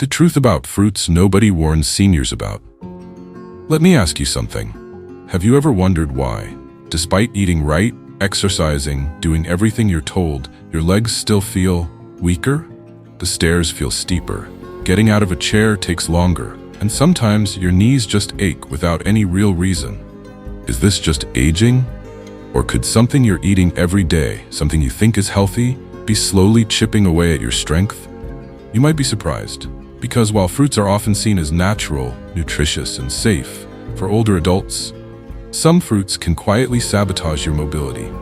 The truth about fruits nobody warns seniors about. Let me ask you something. Have you ever wondered why, despite eating right, exercising, doing everything you're told, your legs still feel weaker? The stairs feel steeper. Getting out of a chair takes longer, and sometimes your knees just ache without any real reason. Is this just aging? Or could something you're eating every day, something you think is healthy, be slowly chipping away at your strength? You might be surprised, because while fruits are often seen as natural, nutritious, and safe for older adults, some fruits can quietly sabotage your mobility.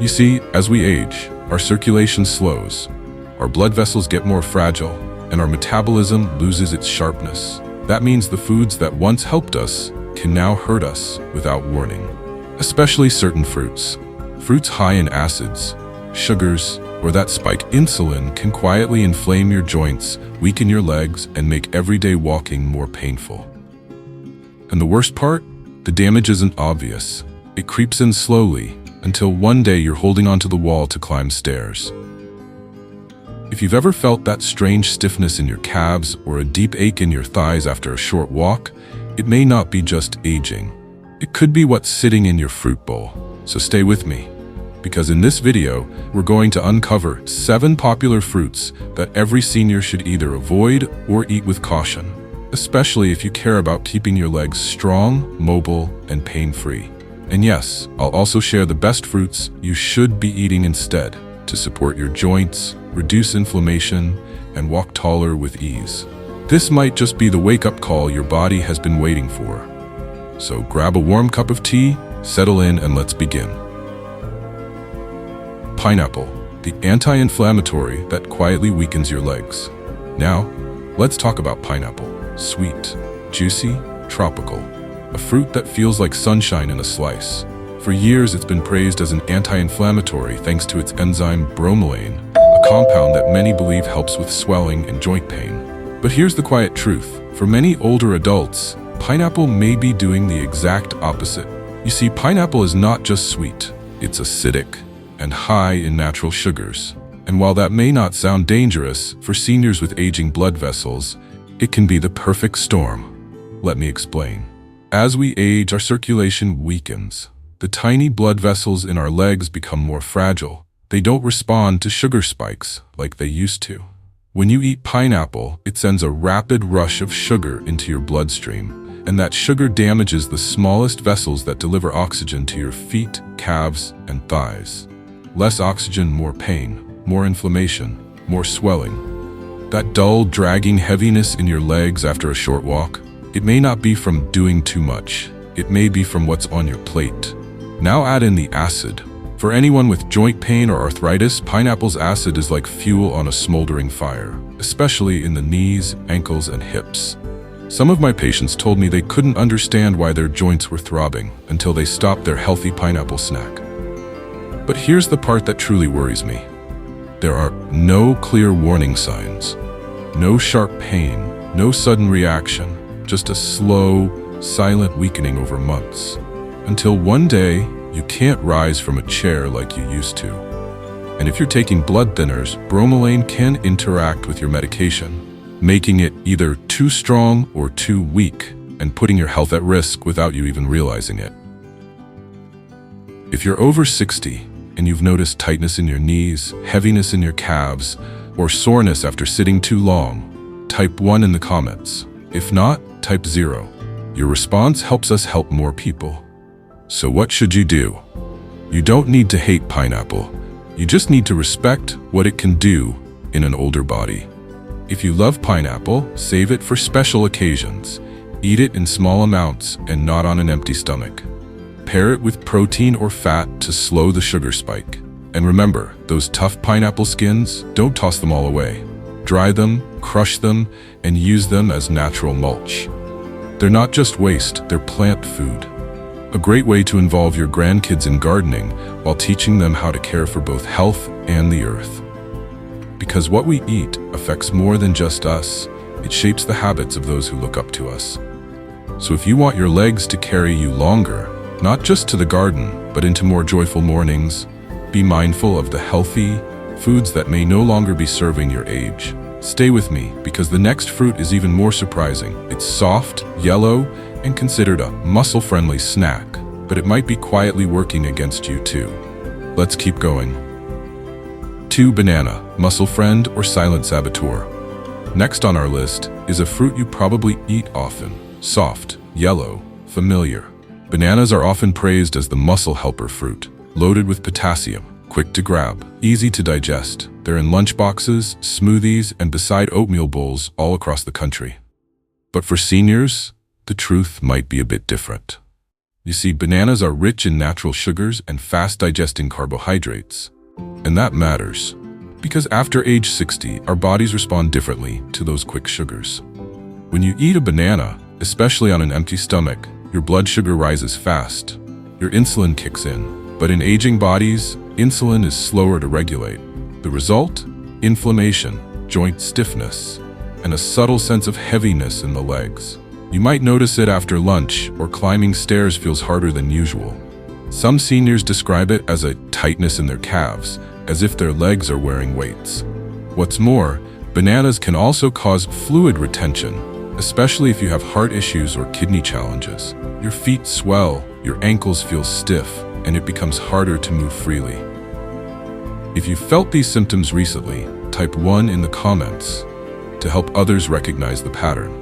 You see, as we age, our circulation slows, our blood vessels get more fragile, and our metabolism loses its sharpness. That means the foods that once helped us can now hurt us without warning. Especially certain fruits. Fruits high in acids, sugars, or that spike insulin can quietly inflame your joints, weaken your legs, and make everyday walking more painful. And the worst part? The damage isn't obvious. It creeps in slowly, until one day you're holding onto the wall to climb stairs. If you've ever felt that strange stiffness in your calves or a deep ache in your thighs after a short walk, it may not be just aging. It could be what's sitting in your fruit bowl. So stay with me, because in this video, we're going to uncover 7 popular fruits that every senior should either avoid or eat with caution, especially if you care about keeping your legs strong, mobile, and pain-free. And yes, I'll also share the best fruits you should be eating instead to support your joints, reduce inflammation, and walk taller with ease. This might just be the wake-up call your body has been waiting for. So grab a warm cup of tea, settle in, and let's begin. Pineapple, the anti-inflammatory that quietly weakens your legs. Now, let's talk about pineapple. Sweet, juicy, tropical. A fruit that feels like sunshine in a slice. For years, it's been praised as an anti-inflammatory thanks to its enzyme bromelain, a compound that many believe helps with swelling and joint pain. But here's the quiet truth. For many older adults, pineapple may be doing the exact opposite. You see, pineapple is not just sweet. It's acidic and high in natural sugars. And while that may not sound dangerous, for seniors with aging blood vessels, it can be the perfect storm. Let me explain. As we age, our circulation weakens. The tiny blood vessels in our legs become more fragile. They don't respond to sugar spikes like they used to. When you eat pineapple, it sends a rapid rush of sugar into your bloodstream, and that sugar damages the smallest vessels that deliver oxygen to your feet, calves, and thighs. Less oxygen, more pain, more inflammation, more swelling. That dull, dragging heaviness in your legs after a short walk, it may not be from doing too much. It may be from what's on your plate. Now add in the acid. For anyone with joint pain or arthritis, pineapple's acid is like fuel on a smoldering fire, especially in the knees, ankles, and hips. Some of my patients told me they couldn't understand why their joints were throbbing until they stopped their healthy pineapple snack. But here's the part that truly worries me. There are no clear warning signs, no sharp pain, no sudden reaction, just a slow, silent weakening over months. Until one day, you can't rise from a chair like you used to. And if you're taking blood thinners, bromelain can interact with your medication, making it either too strong or too weak, and putting your health at risk without you even realizing it. If you're over 60 and you've noticed tightness in your knees, heaviness in your calves, or soreness after sitting too long, type 1 in the comments. If not, type 0. Your response helps us help more people. So what should you do? You don't need to hate pineapple. You just need to respect what it can do in an older body. If you love pineapple, save it for special occasions. Eat it in small amounts and not on an empty stomach. Pair it with protein or fat to slow the sugar spike. And remember, those tough pineapple skins, don't toss them all away. Dry them, crush them, and use them as natural mulch. They're not just waste, they're plant food. A great way to involve your grandkids in gardening while teaching them how to care for both health and the earth. Because what we eat affects more than just us. It shapes the habits of those who look up to us. So if you want your legs to carry you longer, not just to the garden, but into more joyful mornings, be mindful of the healthy foods that may no longer be serving your age. Stay with me, because the next fruit is even more surprising. It's soft, yellow, and considered a muscle-friendly snack, but it might be quietly working against you too. Let's keep going. 2. Banana, muscle friend or silent saboteur. Next on our list is a fruit you probably eat often. Soft, yellow, familiar. Bananas are often praised as the muscle helper fruit, loaded with potassium, quick to grab, easy to digest. They're in lunchboxes, smoothies, and beside oatmeal bowls all across the country. But for seniors, the truth might be a bit different. You see, bananas are rich in natural sugars and fast-digesting carbohydrates. And that matters, because after age 60, our bodies respond differently to those quick sugars. When you eat a banana, especially on an empty stomach, your blood sugar rises fast. Your insulin kicks in. But in aging bodies, insulin is slower to regulate. The result? Inflammation, joint stiffness, and a subtle sense of heaviness in the legs. You might notice it after lunch, or climbing stairs feels harder than usual. Some seniors describe it as a tightness in their calves, as if their legs are wearing weights. What's more, bananas can also cause fluid retention, especially if you have heart issues or kidney challenges. Your feet swell, your ankles feel stiff, and it becomes harder to move freely. If you felt these symptoms recently, type 1 in the comments to help others recognize the pattern.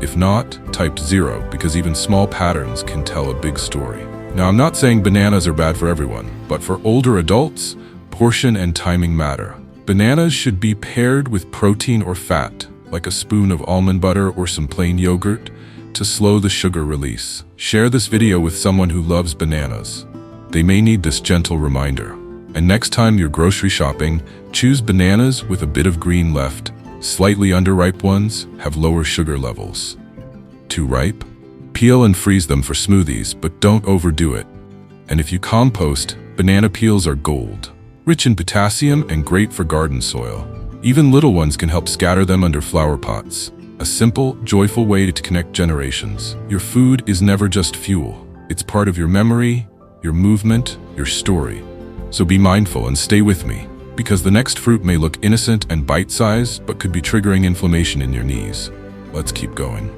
If not, type 0, because even small patterns can tell a big story. Now, I'm not saying bananas are bad for everyone, but for older adults, portion and timing matter. Bananas should be paired with protein or fat, like a spoon of almond butter or some plain yogurt, to slow the sugar release. Share this video with someone who loves bananas. They may need this gentle reminder. And next time you're grocery shopping, choose bananas with a bit of green left. Slightly underripe ones have lower sugar levels. Too ripe? Peel and freeze them for smoothies, but don't overdo it. And if you compost, banana peels are gold, rich in potassium and great for garden soil. Even little ones can help scatter them under flower pots. A simple, joyful way to connect generations. Your food is never just fuel. It's part of your memory, your movement, your story. So be mindful and stay with me, because the next fruit may look innocent and bite-sized, but could be triggering inflammation in your knees. Let's keep going.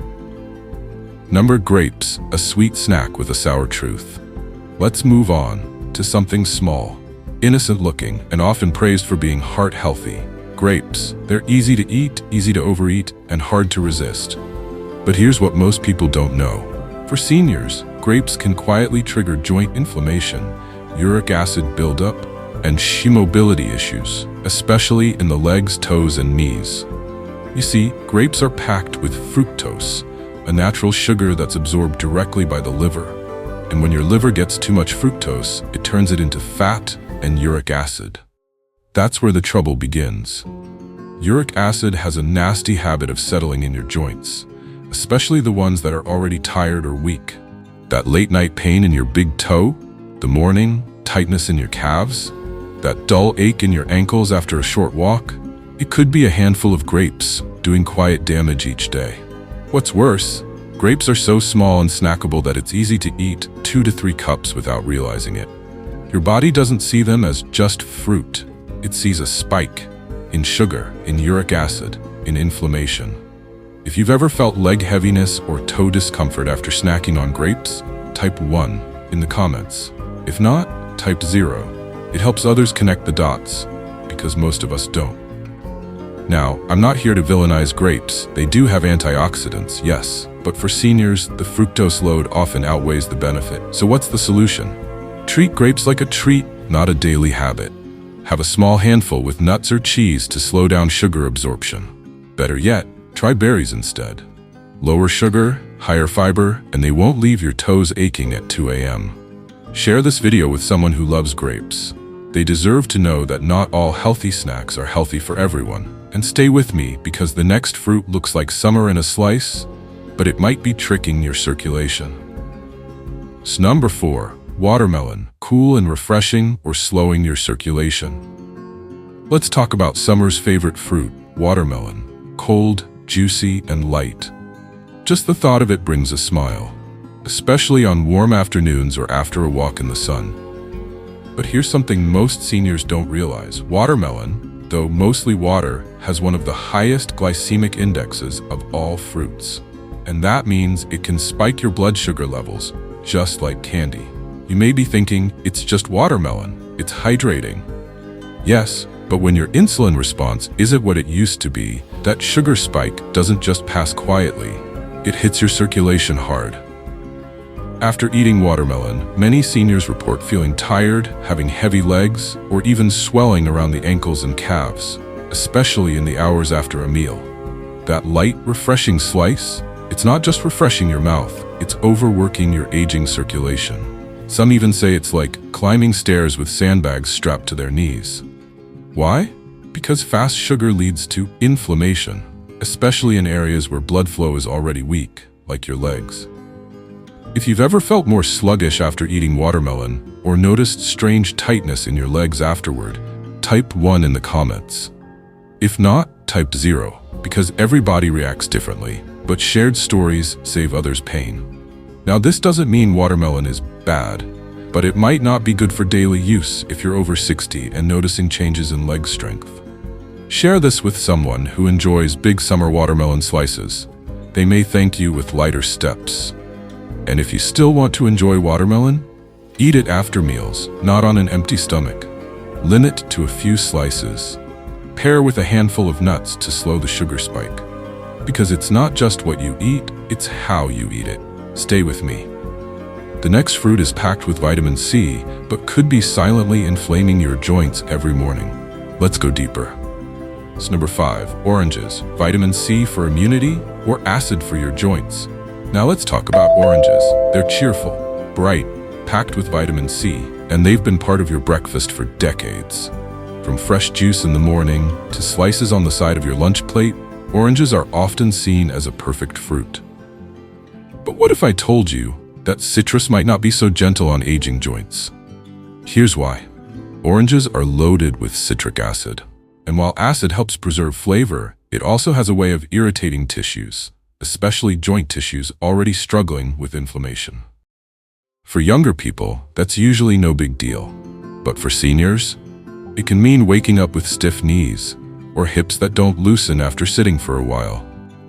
Number grapes, a sweet snack with a sour truth. Let's move on to something small, innocent-looking, and often praised for being heart-healthy. Grapes. They're easy to eat, easy to overeat, and hard to resist. But here's what most people don't know. For seniors, grapes can quietly trigger joint inflammation, uric acid buildup, and mobility issues, especially in the legs, toes, and knees. You see, grapes are packed with fructose, a natural sugar that's absorbed directly by the liver. And when your liver gets too much fructose, it turns it into fat and uric acid. That's where the trouble begins. Uric acid has a nasty habit of settling in your joints, especially the ones that are already tired or weak. That late-night pain in your big toe, the morning tightness in your calves, that dull ache in your ankles after a short walk, it could be a handful of grapes doing quiet damage each day. What's worse, grapes are so small and snackable that it's easy to eat 2 to 3 cups without realizing it. Your body doesn't see them as just fruit. It sees a spike in sugar, in uric acid, in inflammation. If you've ever felt leg heaviness or toe discomfort after snacking on grapes, type 1 in the comments. If not, type 0. It helps others connect the dots, because most of us don't. Now, I'm not here to villainize grapes. They do have antioxidants, yes, but for seniors, the fructose load often outweighs the benefit. So what's the solution? Treat grapes like a treat, not a daily habit. Have a small handful with nuts or cheese to slow down sugar absorption. Better yet, try berries instead. Lower sugar, higher fiber, and they won't leave your toes aching at 2 a.m. Share this video with someone who loves grapes. They deserve to know that not all healthy snacks are healthy for everyone. And stay with me, because the next fruit looks like summer in a slice, but it might be tricking your circulation. So number 4, watermelon, cool and refreshing or slowing your circulation. Let's talk about summer's favorite fruit, watermelon, cold, juicy, and light. Just the thought of it brings a smile, especially on warm afternoons or after a walk in the sun. But here's something most seniors don't realize. Watermelon, though mostly water, has one of the highest glycemic indexes of all fruits. And that means it can spike your blood sugar levels, just like candy. You may be thinking, it's just watermelon, it's hydrating. Yes, but when your insulin response isn't what it used to be, that sugar spike doesn't just pass quietly, it hits your circulation hard. After eating watermelon, many seniors report feeling tired, having heavy legs, or even swelling around the ankles and calves, especially in the hours after a meal. That light, refreshing slice, it's not just refreshing your mouth, it's overworking your aging circulation. Some even say it's like climbing stairs with sandbags strapped to their knees. Why? Because fast sugar leads to inflammation, especially in areas where blood flow is already weak, like your legs. If you've ever felt more sluggish after eating watermelon, or noticed strange tightness in your legs afterward, type 1 in the comments. If not, type 0, because every body reacts differently, but shared stories save others pain. Now, this doesn't mean watermelon is bad, but it might not be good for daily use if you're over 60 and noticing changes in leg strength. Share this with someone who enjoys big summer watermelon slices. They may thank you with lighter steps. And if you still want to enjoy watermelon, eat it after meals, not on an empty stomach. Limit to a few slices. Pair with a handful of nuts to slow the sugar spike. Because it's not just what you eat, it's how you eat it. Stay with me. The next fruit is packed with vitamin C, but could be silently inflaming your joints every morning. Let's go deeper. So number 5, oranges. Vitamin C for immunity or acid for your joints? Now let's talk about oranges. They're cheerful, bright, packed with vitamin C, and they've been part of your breakfast for decades. From fresh juice in the morning to slices on the side of your lunch plate, oranges are often seen as a perfect fruit. But what if I told you that citrus might not be so gentle on aging joints? Here's why. Oranges are loaded with citric acid. And while acid helps preserve flavor, it also has a way of irritating tissues, especially joint tissues already struggling with inflammation. For younger people, that's usually no big deal. But for seniors, it can mean waking up with stiff knees or hips that don't loosen after sitting for a while.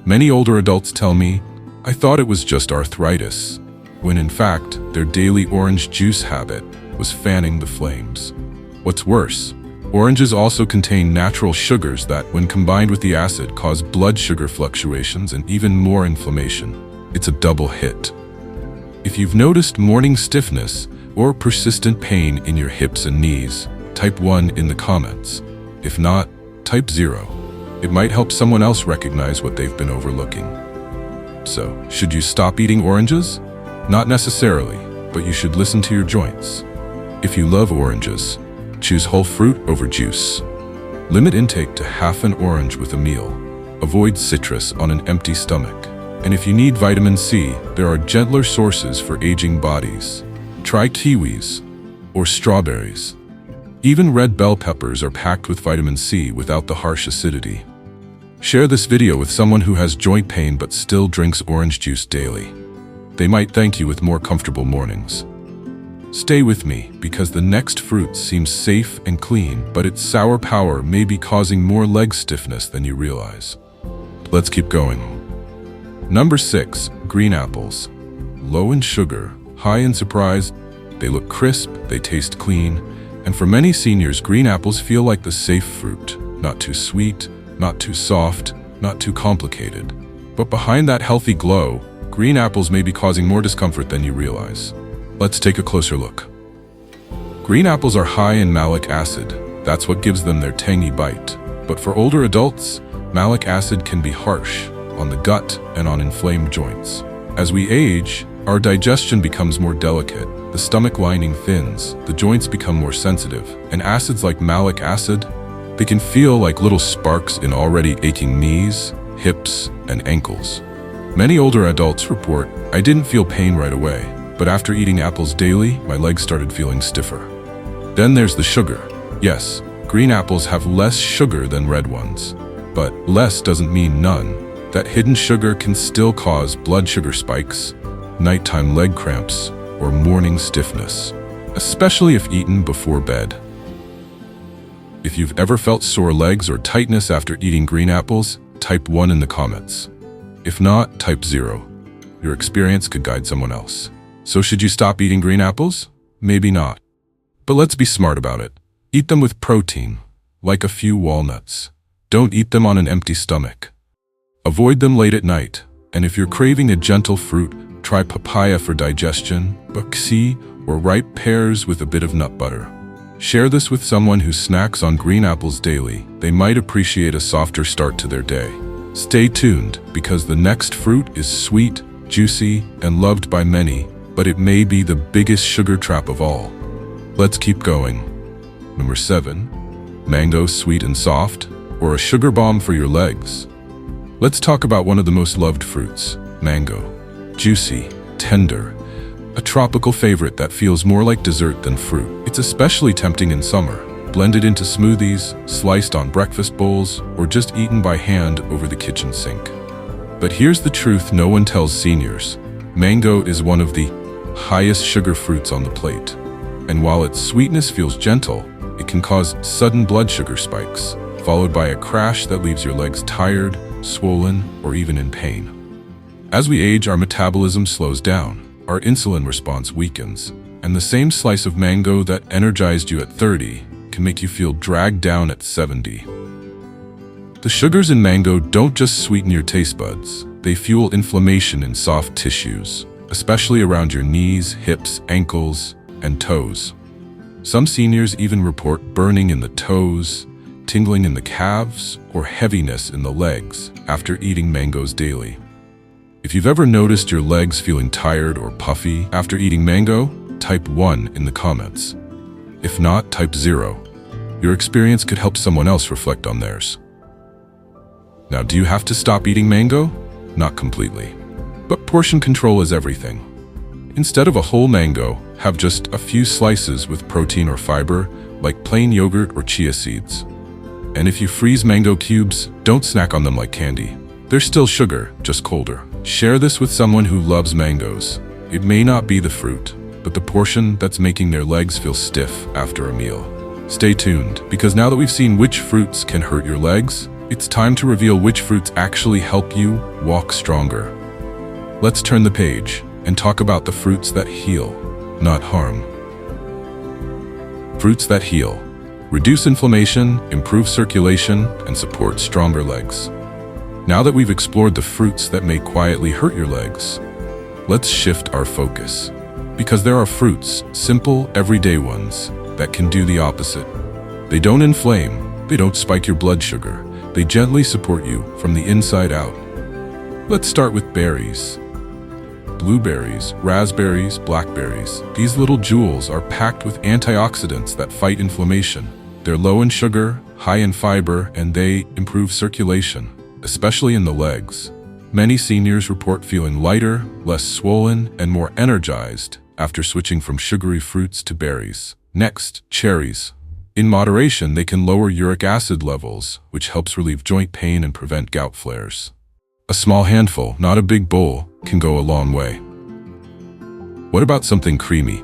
Many older adults tell me, I thought it was just arthritis, when in fact, their daily orange juice habit was fanning the flames. What's worse, oranges also contain natural sugars that, when combined with the acid, cause blood sugar fluctuations and even more inflammation. It's a double hit. If you've noticed morning stiffness or persistent pain in your hips and knees, type 1 in the comments. If not, type 0. It might help someone else recognize what they've been overlooking. So, should you stop eating oranges? Not necessarily, but you should listen to your joints. If you love oranges, choose whole fruit over juice. Limit intake to half an orange with a meal. Avoid citrus on an empty stomach. And if you need vitamin C, there are gentler sources for aging bodies. Try kiwis or strawberries. Even red bell peppers are packed with vitamin C without the harsh acidity. Share this video with someone who has joint pain but still drinks orange juice daily. They might thank you with more comfortable mornings. Stay with me, because the next fruit seems safe and clean, but its sour power may be causing more leg stiffness than you realize. Let's keep going. Number 6, green apples. Low in sugar, high in surprise, they look crisp, they taste clean, and for many seniors, green apples feel like the safe fruit. Not too sweet, not too soft, not too complicated. But behind that healthy glow, green apples may be causing more discomfort than you realize. Let's take a closer look. Green apples are high in malic acid. That's what gives them their tangy bite. But for older adults, malic acid can be harsh on the gut and on inflamed joints. As we age, our digestion becomes more delicate, the stomach lining thins, the joints become more sensitive, and acids like malic acid, they can feel like little sparks in already aching knees, hips, and ankles. Many older adults report, I didn't feel pain right away, but after eating apples daily, my legs started feeling stiffer. Then there's the sugar. Yes, green apples have less sugar than red ones, but less doesn't mean none. That hidden sugar can still cause blood sugar spikes, nighttime leg cramps, or morning stiffness, especially if eaten before bed. If you've ever felt sore legs or tightness after eating green apples, type 1 in the comments. If not, type 0. Your experience could guide someone else. So should you stop eating green apples? Maybe not. But let's be smart about it. Eat them with protein, like a few walnuts. Don't eat them on an empty stomach. Avoid them late at night, and if you're craving a gentle fruit, try papaya for digestion, buxi, or ripe pears with a bit of nut butter. Share this with someone who snacks on green apples daily. They might appreciate a softer start to their day. Stay tuned, because the next fruit is sweet, juicy, and loved by many, but it may be the biggest sugar trap of all. Let's keep going. Number 7. Mango, sweet and soft, or a sugar bomb for your legs. Let's talk about one of the most loved fruits, mango. Juicy, tender, a tropical favorite that feels more like dessert than fruit. It's especially tempting in summer, blended into smoothies, sliced on breakfast bowls, or just eaten by hand over the kitchen sink. But here's the truth no one tells seniors. Mango is one of the highest sugar fruits on the plate. And while its sweetness feels gentle, it can cause sudden blood sugar spikes, followed by a crash that leaves your legs tired, swollen, or even in pain. As we age, our metabolism slows down, our insulin response weakens, and the same slice of mango that energized you at 30 can make you feel dragged down at 70. The sugars in mango don't just sweeten your taste buds, they fuel inflammation in soft tissues, especially around your knees, hips, ankles, and toes. Some seniors even report burning in the toes, tingling in the calves, or heaviness in the legs after eating mangoes daily. If you've ever noticed your legs feeling tired or puffy after eating mango, type 1 in the comments. If not, type 0. Your experience could help someone else reflect on theirs. Now, do you have to stop eating mango? Not completely. But portion control is everything. Instead of a whole mango, have just a few slices with protein or fiber, like plain yogurt or chia seeds. And if you freeze mango cubes, don't snack on them like candy. They're still sugar, just colder. Share this with someone who loves mangoes. It may not be the fruit, but the portion that's making their legs feel stiff after a meal. Stay tuned, because now that we've seen which fruits can hurt your legs, it's time to reveal which fruits actually help you walk stronger. Let's turn the page and talk about the fruits that heal, not harm. Fruits that heal. Reduce inflammation, improve circulation, and support stronger legs. Now that we've explored the fruits that may quietly hurt your legs, let's shift our focus. Because there are fruits, simple, everyday ones, that can do the opposite. They don't inflame, they don't spike your blood sugar, they gently support you from the inside out. Let's start with berries. Blueberries, raspberries, blackberries. These little jewels are packed with antioxidants that fight inflammation. They're low in sugar, high in fiber, and they improve circulation, especially in the legs. Many seniors report feeling lighter, less swollen, and more energized after switching from sugary fruits to berries. Next, cherries. In moderation, they can lower uric acid levels, which helps relieve joint pain and prevent gout flares. A small handful, not a big bowl, can go a long way. What about something creamy?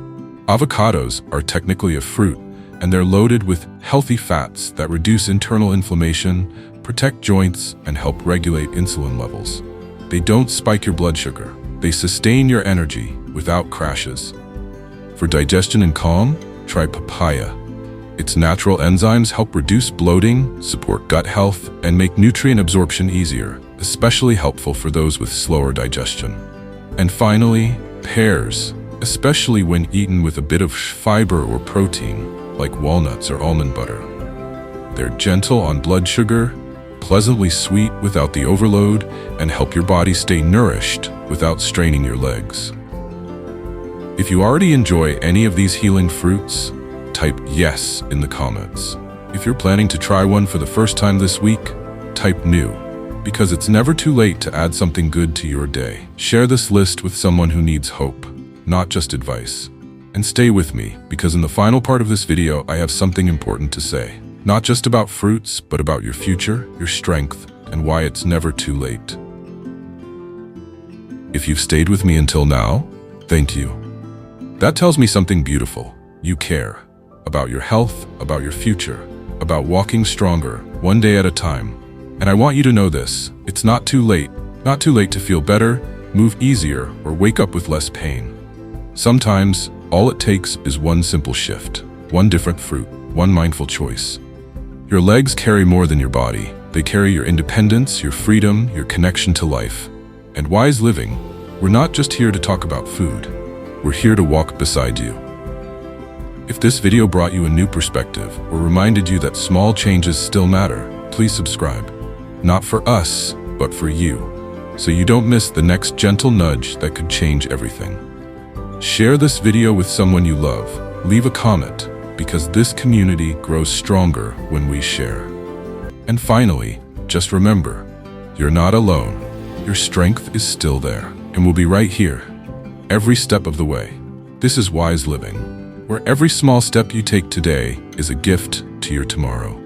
Avocados are technically a fruit, and they're loaded with healthy fats that reduce internal inflammation, protect joints, and help regulate insulin levels. They don't spike your blood sugar. They sustain your energy without crashes. For digestion and calm, try papaya. Its natural enzymes help reduce bloating, support gut health, and make nutrient absorption easier, especially helpful for those with slower digestion. And finally, pears, especially when eaten with a bit of fiber or protein, like walnuts or almond butter. They're gentle on blood sugar, pleasantly sweet without the overload, and help your body stay nourished without straining your legs. If you already enjoy any of these healing fruits, type yes in the comments. If you're planning to try one for the first time this week, type new, because it's never too late to add something good to your day. Share this list with someone who needs hope, not just advice. And stay with me, because in the final part of this video, I have something important to say. Not just about fruits, but about your future, your strength, and why it's never too late. If you've stayed with me until now, thank you. That tells me something beautiful. You care about your health, about your future, about walking stronger, one day at a time. And I want you to know this, it's not too late to feel better, move easier, or wake up with less pain. Sometimes, all it takes is one simple shift, one different fruit, one mindful choice. Your legs carry more than your body. They carry your independence, your freedom, your connection to life. And wise living, we're not just here to talk about food. We're here to walk beside you. If this video brought you a new perspective or reminded you that small changes still matter, please subscribe. Not for us, but for you, so you don't miss the next gentle nudge that could change everything. Share this video with someone you love. Leave a comment, because this community grows stronger when we share. And finally, just remember, you're not alone. Your strength is still there, and we'll be right here, every step of the way. This is Wise Living, where every small step you take today is a gift to your tomorrow.